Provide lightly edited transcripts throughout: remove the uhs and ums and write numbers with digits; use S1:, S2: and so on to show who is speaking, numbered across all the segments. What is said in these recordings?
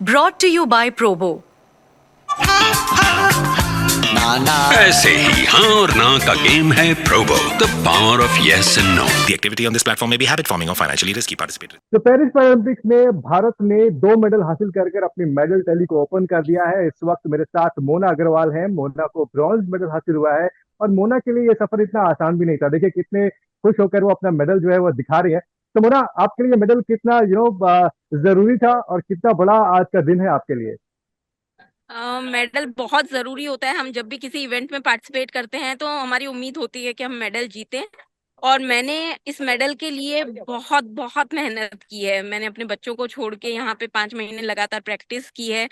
S1: Brought to you by Probo.
S2: ऐसे ही हाँ और ना का गेम है Probo, the power of yes and no.
S3: The activity on this platform may be habit forming or financially risky. Participate.
S4: तो Paris Paralympics में भारत ने 2 मेडल हासिल कर अपनी मेडल टैली को ओपन कर दिया है। इस वक्त मेरे साथ मोना अग्रवाल है। मोना को ब्रॉन्ज मेडल हासिल हुआ है और मोना के लिए ये सफर इतना आसान भी नहीं था। देखिए कितने खुश होकर वो अपना मेडल जो है वो दिखा रही है। तो मोना, आपके लिए मेडल कितना जरूरी था और कितना बड़ा आज का दिन है आपके लिए?
S5: मेडल बहुत जरूरी होता है। हम जब भी किसी इवेंट में पार्टिसिपेट करते हैं तो हमारी उम्मीद होती है कि हम मेडल जीतें, और मैंने इस मेडल के लिए बहुत बहुत मेहनत की है। मैंने अपने बच्चों को छोड़ के यहाँ पे 5 महीने लगातार प्रैक्टिस की है।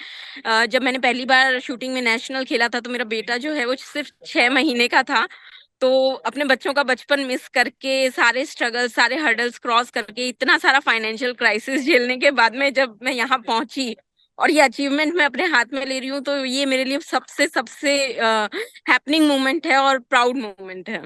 S5: जब मैंने पहली बार शूटिंग में नेशनल खेला था तो मेरा बेटा जो है वो सिर्फ 6 महीने का था। तो अपने बच्चों का बचपन मिस करके, सारे स्ट्रगल, सारे हर्डल्स क्रॉस करके, इतना सारा फाइनेंशियल क्राइसिस झेलने के बाद में जब मैं यहाँ पहुंची और ये अचीवमेंट मैं अपने हाथ में ले रही हूँ, तो ये मेरे लिए सबसे सबसे हैपनिंग मोमेंट है और प्राउड मोमेंट है।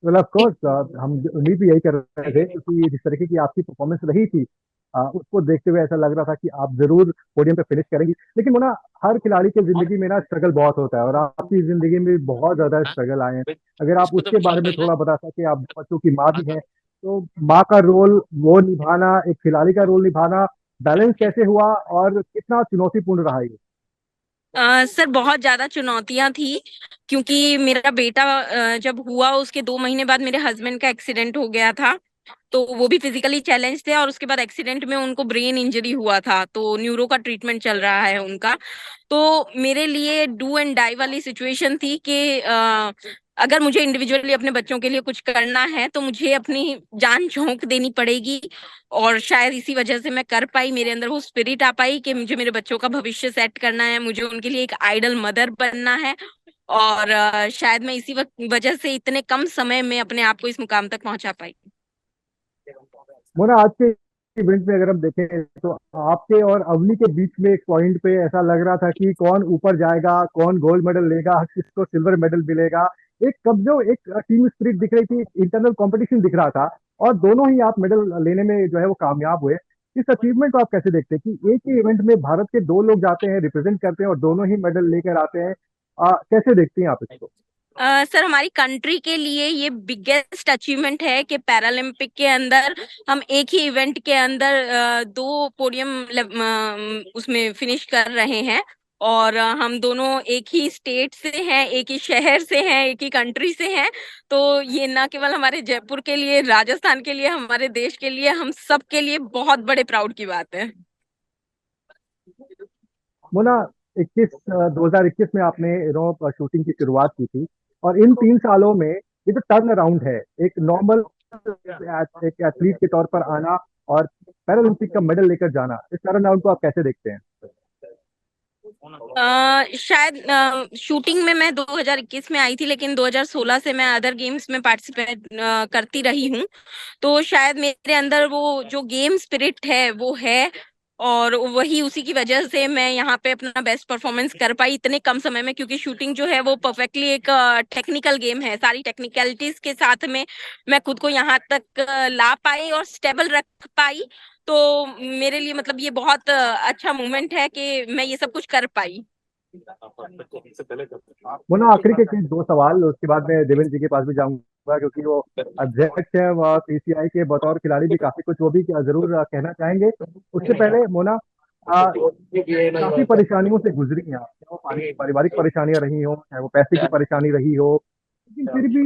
S4: वेल ऑफ कोर्स, हम उम्मीद भी यही कर रहे थे क्योंकि जिस तरीके की आपकी परफॉर्मेंस रही थी उसको देखते हुए ऐसा लग रहा था कि आप जरूर पोडियम पे फिनिश करेंगी। लेकिन मोना, हर खिलाड़ी की जिंदगी में ना स्ट्रगल बहुत होता है और आपकी जिंदगी में भी बहुत ज्यादा स्ट्रगल आए हैं। अगर आप उसके बारे में थोड़ा बता सके, आप बच्चों की माँ भी हैं, तो माँ का रोल वो निभाना, एक खिलाड़ी का रोल निभाना, बैलेंस कैसे हुआ और कितना चुनौतीपूर्ण रहा ये?
S5: सर, बहुत ज्यादा चुनौतियां थी, क्योंकि मेरा बेटा जब हुआ उसके 2 महीने बाद मेरे हस्बैंड का एक्सीडेंट हो गया था। तो वो भी फिजिकली चैलेंज थे और उसके बाद एक्सीडेंट में उनको ब्रेन इंजरी हुआ था, तो न्यूरो का ट्रीटमेंट चल रहा है उनका। तो मेरे लिए डू एंड डाई वाली सिचुएशन थी कि अगर मुझे इंडिविजुअली अपने बच्चों के लिए कुछ करना है तो मुझे अपनी जान झोंक देनी पड़ेगी। और शायद इसी वजह से मैं कर पाई, मेरे अंदर वो स्पिरिट आ पाई कि मुझे मेरे बच्चों का भविष्य सेट करना है, मुझे उनके लिए एक आइडल मदर बनना है। और शायद मैं इसी वजह से इतने कम समय में अपने आप को इस मुकाम तक पहुंचा पाई।
S4: मोना, आज के इवेंट में अगर हम देखें तो आपके और अवनी के बीच में एक पॉइंट पे ऐसा लग रहा था कि कौन ऊपर जाएगा, कौन गोल्ड मेडल लेगा, किसको सिल्वर मेडल मिलेगा। एक कब्जो, एक टीम स्पिरिट दिख रही थी, इंटरनल कंपटीशन दिख रहा था और दोनों ही आप मेडल लेने में जो है वो कामयाब हुए। इस अचीवमेंट को आप कैसे देखते हैं कि एक ही इवेंट में भारत के 2 लोग जाते हैं, रिप्रेजेंट करते हैं और दोनों ही मेडल लेकर आते हैं? कैसे देखते हैं आप इसको?
S5: सर, हमारी कंट्री के लिए ये बिगेस्ट अचीवमेंट है कि पैरालंपिक के अंदर हम एक ही इवेंट के अंदर 2 पोडियम उसमें फिनिश कर रहे हैं। और हम दोनों एक ही स्टेट से हैं, एक ही शहर से हैं, एक ही कंट्री से हैं। तो ये ना केवल हमारे जयपुर के लिए, राजस्थान के लिए, हमारे देश के लिए, हम सब के लिए बहुत बड़े प्राउड की बात है।
S4: मोना, 2021 में आपने शूटिंग की शुरुआत की थी और इन 3 सालों में ये जो टर्न अराउंड है, एक नॉर्मल एक एथलीट के तौर पर आना और पैरालंपिक का मेडल लेकर जाना, इस टर्न अराउंड को आप कैसे देखते हैं?
S5: शायद शूटिंग में मैं 2021 में आई थी, लेकिन 2016 से मैं अदर गेम्स में पार्टिसिपेट करती रही हूँ। तो शायद मेरे अंदर वो जो गेम स्पिरिट है वो है, और वही उसी की वजह से मैं यहाँ पे अपना बेस्ट परफॉर्मेंस कर पाई इतने कम समय में, क्योंकि शूटिंग जो है वो परफेक्टली एक टेक्निकल गेम है। सारी टेक्निकलिटीज के साथ में मैं खुद को यहाँ तक ला पाई और स्टेबल रख पाई। तो मेरे लिए मतलब ये बहुत अच्छा मोमेंट है कि मैं ये सब कुछ कर पाई।
S4: मोना, आखिरी के 2 सवाल, उसके बाद मैं देवेंद्र जी के पास भी जाऊंगा क्योंकि वो अध्यक्ष है, वह पीसीआई के बतौर खिलाड़ी भी काफी कुछ वो भी जरूर कहना चाहेंगे। उससे पहले मोना, काफी परेशानियों से गुजरी हैं आप, चाहे वो पारिवारिक परेशानियां रही हो, चाहे वो पैसे की परेशानी रही हो, लेकिन फिर भी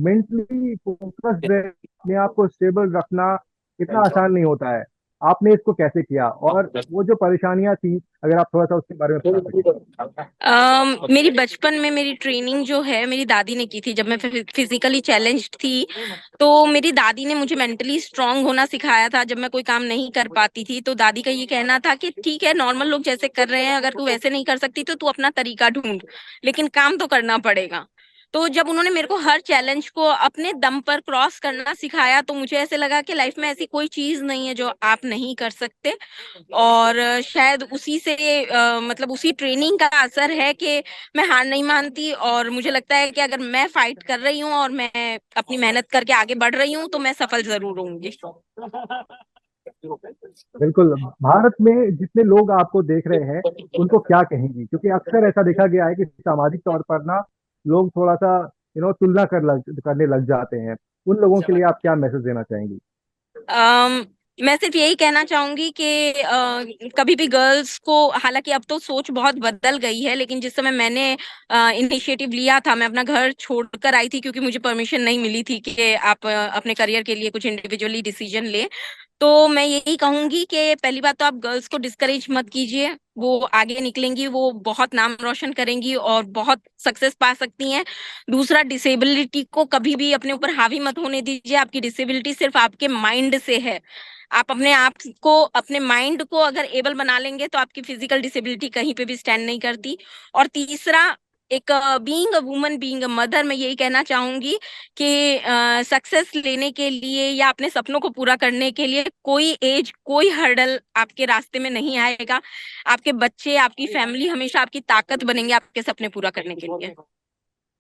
S4: मेंटली फोकस्ड अपने आप को स्टेबल रखना इतना आसान नहीं होता है। आपने इसको कैसे किया और वो जो परेशानियां थी, अगर आप थोड़ा सा उसके बारे में बता सकें।
S5: मेरी बचपन में मेरी ट्रेनिंग जो है मेरी दादी ने की थी, जब मैं फिजिकली चैलेंज्ड थी। तो मेरी दादी ने मुझे मेंटली स्ट्रांग होना सिखाया था। जब मैं कोई काम नहीं कर पाती थी तो दादी का ये कहना था कि ठीक है, नॉर्मल लोग जैसे कर रहे हैं, अगर तू वैसे नहीं कर सकती तो तू अपना तरीका ढूंढ, लेकिन काम तो करना पड़ेगा। तो जब उन्होंने मेरे को हर चैलेंज को अपने दम पर क्रॉस करना सिखाया, तो मुझे ऐसे लगा कि लाइफ में ऐसी कोई चीज नहीं है जो आप नहीं कर सकते। और शायद उसी से मतलब उसी ट्रेनिंग का असर है कि मैं हार नहीं मानती, और मुझे लगता है कि अगर मैं फाइट कर रही हूँ और मैं अपनी मेहनत करके आगे बढ़ रही हूँ तो मैं सफल जरूर होंगी।
S4: बिल्कुल, भारत में जितने लोग आपको देख रहे हैं, उनको क्या कहेंगी? क्योंकि अक्सर ऐसा देखा गया है कि सामाजिक तौर पर ना लोग थोड़ा-सा तुलना करने लग जाते हैं। उन लोगों के लिए आप क्या मैसेज देना चाहेंगी?
S5: अम, मैं सिर्फ यही कहना चाहूँगी कि कभी भी गर्ल्स को, हालाँकि अब तो सोच बहुत बदल गई है, लेकिन जिस समय मैंने इनिशिएटिव लिया था, मैं अपना घर छोड़कर आई थी क्योंकि मुझे परमिशन नहीं मिली थी कि आप अपने करियर के लिए कुछ इंडिविजुअली डिसीजन लें। तो मैं यही कहूँगी कि पहली बात तो आप गर्ल्स को डिस्करेज मत कीजिए, वो आगे निकलेंगी, वो बहुत नाम रोशन करेंगी और बहुत सक्सेस पा सकती हैं। दूसरा, डिसेबिलिटी को कभी भी अपने ऊपर हावी मत होने दीजिए, आपकी डिसेबिलिटी सिर्फ आपके माइंड से है। आप अपने आप को, अपने माइंड को अगर एबल बना लेंगे तो आपकी फिजिकल डिसेबिलिटी कहीं पे भी स्टैंड नहीं करती। और तीसरा, एक being a woman, being a mother, मैं यही कहना चाहूँगी कि सक्सेस लेने के लिए या अपने सपनों को पूरा करने के लिए कोई एज, कोई हर्डल आपके रास्ते में नहीं आएगा। आपके बच्चे, आपकी फैमिली हमेशा आपकी ताकत बनेंगे आपके सपने पूरा करने के लिए।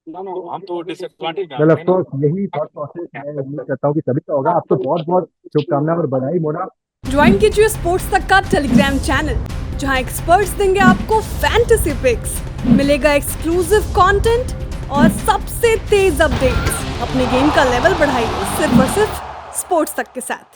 S4: वेल ऑफ कोर्स यही थॉट प्रोसेस मैं उम्मीद करता हूँ कि सभी का होगा। आपको बहुत-बहुत शुभकामनाएं और बधाई मोना।
S1: ज्वाइन कीजिए स्पोर्ट्स तक का टेलीग्राम चैनल, जहां एक्सपर्ट्स देंगे आपको फैंटेसी पिक्स, मिलेगा एक्सक्लूसिव कंटेंट और सबसे तेज अपडेट्स। अपने गेम का लेवल बढ़ाइए सिर्फ और सिर्फ स्पोर्ट्स तक के साथ।